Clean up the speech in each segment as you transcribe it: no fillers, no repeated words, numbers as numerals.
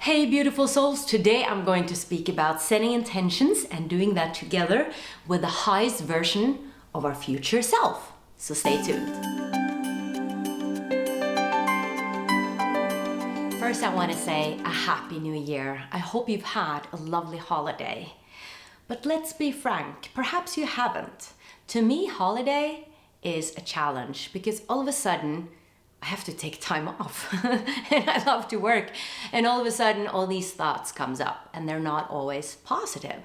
Hey beautiful souls, today I'm going to speak about setting intentions and doing that together with the highest version of our future self. So stay tuned. First I want to say a happy new year. I hope you've had a lovely holiday. But let's be frank, perhaps you haven't. To me, holiday is a challenge because all of a sudden I have to take time off and I love to work, and all of a sudden all these thoughts comes up and they're not always positive.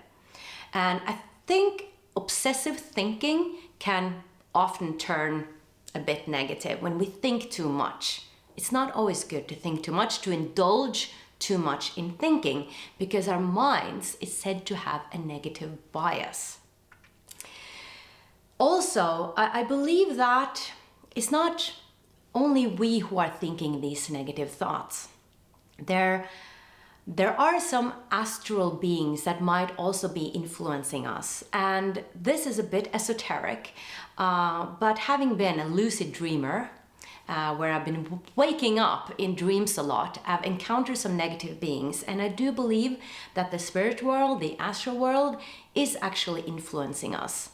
And I think obsessive thinking can often turn a bit negative when we think too much. It's not always good to think too much, to indulge too much in thinking, because our minds is said to have a negative bias. Also, I believe that it's not only we who are thinking these negative thoughts. There are some astral beings that might also be influencing us, and this is a bit esoteric, but having been a lucid dreamer, where I've been waking up in dreams a lot, I've encountered some negative beings, and I do believe that the spirit world, the astral world, is actually influencing us.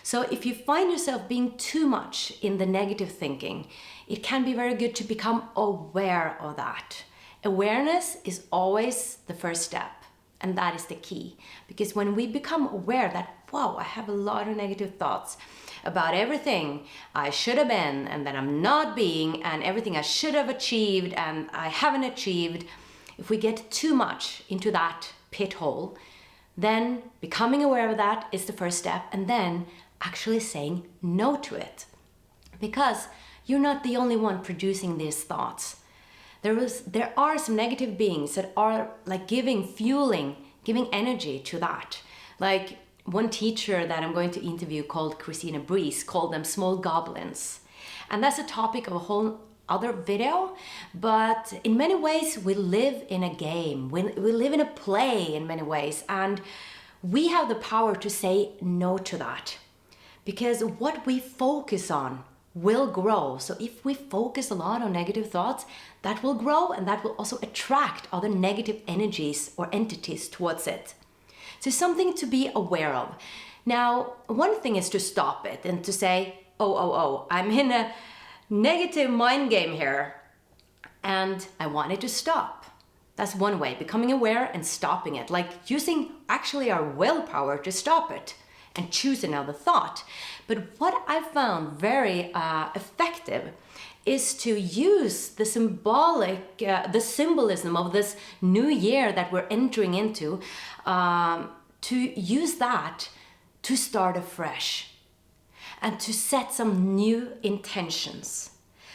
So if you find yourself being too much in the negative thinking, it can be very good to become aware of that. Awareness is always the first step, and that is the key. Because when we become aware that, wow, I have a lot of negative thoughts about everything I should have been and that I'm not being, and everything I should have achieved and I haven't achieved, if we get too much into that pit hole, then becoming aware of that is the first step, and then actually saying no to it. Because you're not the only one producing these thoughts. There are some negative beings that are like giving energy to that. Like one teacher that I'm going to interview called Christina Breeze called them small goblins. And that's a topic of a whole other video, but in many ways we live in a game, we live in a play in many ways, and we have the power to say no to that, because what we focus on will grow. So if we focus a lot on negative thoughts, that will grow, and that will also attract other negative energies or entities towards it. So something to be aware of. Now, one thing is to stop it and to say, oh, I'm in a negative mind game here and I want it to stop. That's one way, becoming aware and stopping it, like using actually our willpower to stop it and choose another thought. But what I found very effective is to use the symbolism of this new year that we're entering into, to use that to start afresh and to set some new intentions.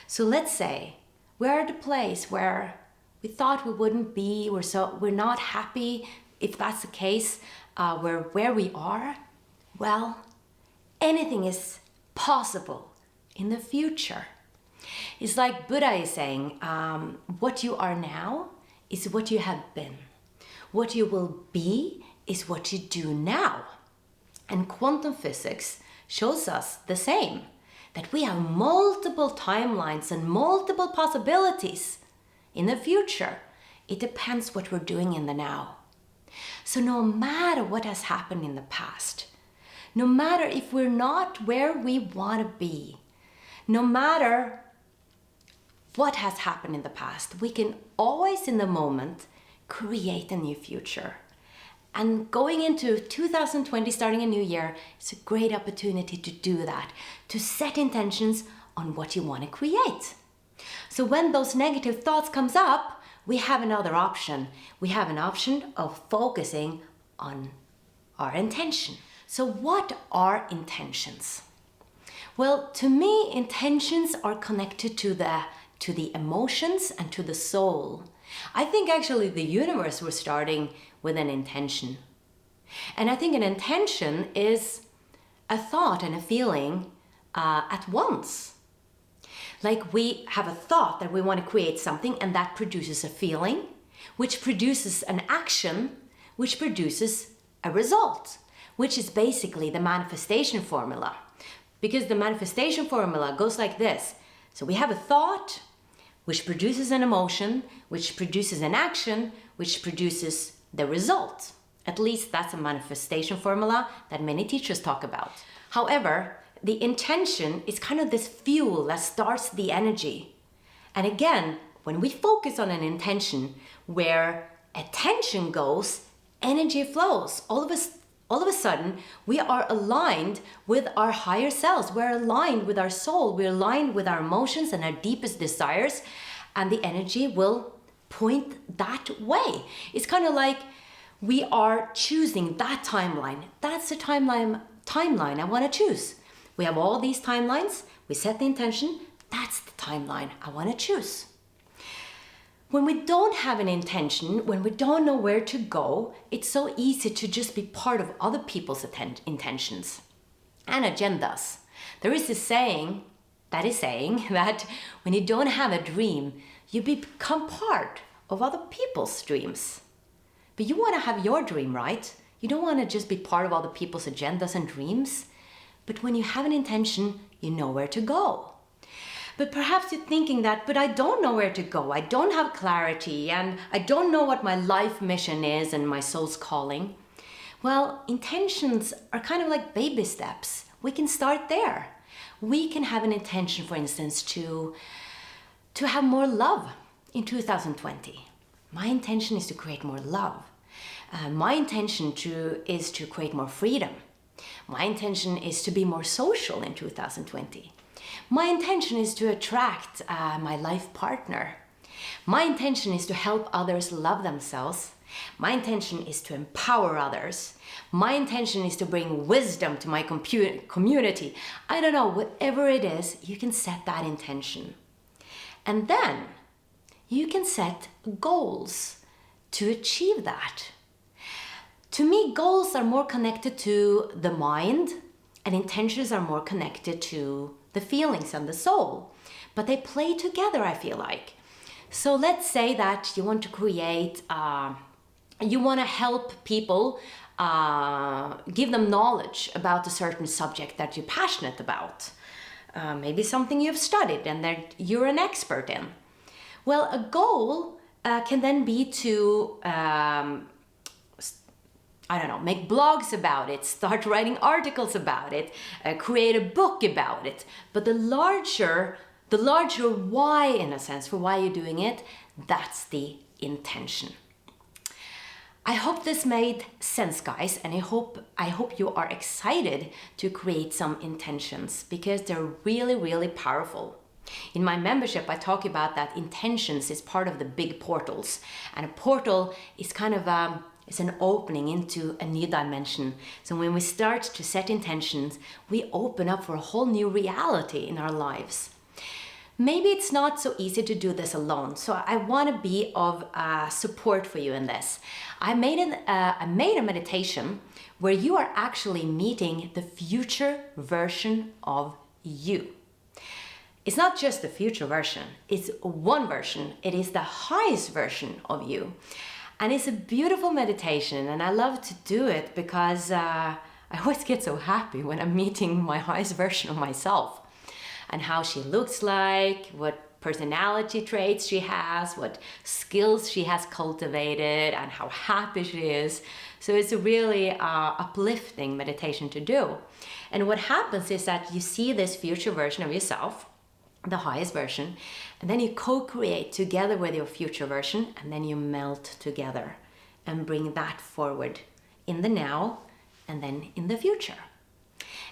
So let's say we're at a place where we thought we wouldn't be, we're not happy. If that's the case, we're where we are. Well, anything is possible in the future. It's like Buddha is saying, what you are now is what you have been. What you will be is what you do now. And quantum physics shows us the same, that we have multiple timelines and multiple possibilities in the future. It depends what we're doing in the now. So no matter what has happened in the past, no matter if we're not where we want to be, no matter what has happened in the past, we can always in the moment create a new future. And going into 2020, starting a new year, it's a great opportunity to do that, to set intentions on what you want to create. So when those negative thoughts comes up, we have another option. We have an option of focusing on our intention. So what are intentions? Well, to me, intentions are connected to the emotions and to the soul. I think actually the universe was starting with an intention. And I think an intention is a thought and a feeling at once. Like we have a thought that we want to create something, and that produces a feeling, which produces an action, which produces a result, which is basically the manifestation formula. Because the manifestation formula goes like this. So we have a thought, which produces an emotion, which produces an action, which produces the result. At least that's a manifestation formula that many teachers talk about. However, the intention is kind of this fuel that starts the energy. And again, when we focus on an intention, where attention goes, energy flows. All of a sudden, we are aligned with our higher selves. We're aligned with our soul. We're aligned with our emotions and our deepest desires. And the energy will point that way. It's kind of like we are choosing that timeline. That's the timeline I want to choose. We have all these timelines. We set the intention. That's the timeline I want to choose. When we don't have an intention, when we don't know where to go, it's so easy to just be part of other people's intentions and agendas. There is this saying that when you don't have a dream, you become part of other people's dreams. But you want to have your dream, right? You don't want to just be part of other people's agendas and dreams. But when you have an intention, you know where to go. But perhaps you're thinking that, but I don't know where to go. I don't have clarity and I don't know what my life mission is and my soul's calling. Well, intentions are kind of like baby steps. We can start there. We can have an intention, for instance, to have more love in 2020. My intention is to create more love. My intention is to create more freedom. My intention is to be more social in 2020. My intention is to attract my life partner. My intention is to help others love themselves. My intention is to empower others. My intention is to bring wisdom to my community. I don't know, whatever it is, you can set that intention. And then you can set goals to achieve that. To me, goals are more connected to the mind and intentions are more connected to the feelings and the soul. But they play together, I feel like. So let's say that you want to create, you want to help people, give them knowledge about a certain subject that you're passionate about. Maybe something you've studied and that you're an expert in. Well, a goal can then be to make blogs about it, start writing articles about it, create a book about it. But the larger why, in a sense, for why you're doing it, that's the intention. I hope this made sense, guys, and I hope you are excited to create some intentions because they're really, really powerful. In my membership, I talk about that intentions is part of the big portals, and a portal is kind of it's an opening into a new dimension. So when we start to set intentions, we open up for a whole new reality in our lives. Maybe it's not so easy to do this alone, so I want to be of support for you in this. I made a meditation where you are actually meeting the future version of you. It's not just the future version, it's one version. It is the highest version of you. And it's a beautiful meditation, and I love to do it because I always get so happy when I'm meeting my highest version of myself and how she looks like, what personality traits she has, what skills she has cultivated, and how happy she is. So it's a really uplifting meditation to do. And what happens is that you see this future version of yourself, the highest version, and then you co-create together with your future version, and then you melt together and bring that forward in the now and then in the future.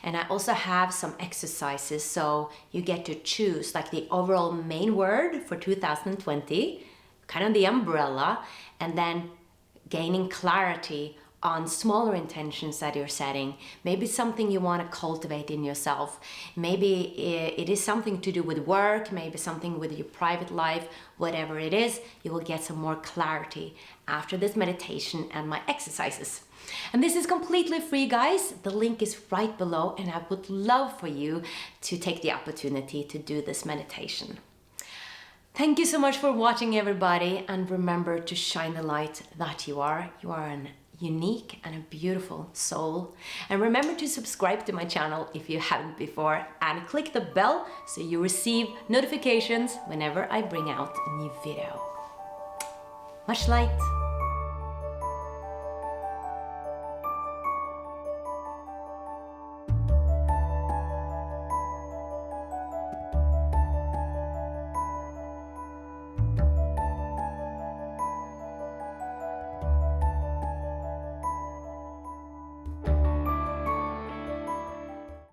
And I also have some exercises, so you get to choose like the overall main word for 2020, kind of the umbrella, and then gaining clarity on smaller intentions that you're setting. Maybe something you want to cultivate in yourself. Maybe it is something to do with work, maybe something with your private life, whatever it is, you will get some more clarity after this meditation and my exercises. And this is completely free, guys. The link is right below, and I would love for you to take the opportunity to do this meditation. Thank you so much for watching, everybody, and remember to shine the light that you are. You are an unique and a beautiful soul. And remember to subscribe to my channel if you haven't before, and click the bell so you receive notifications whenever I bring out a new video. Much light.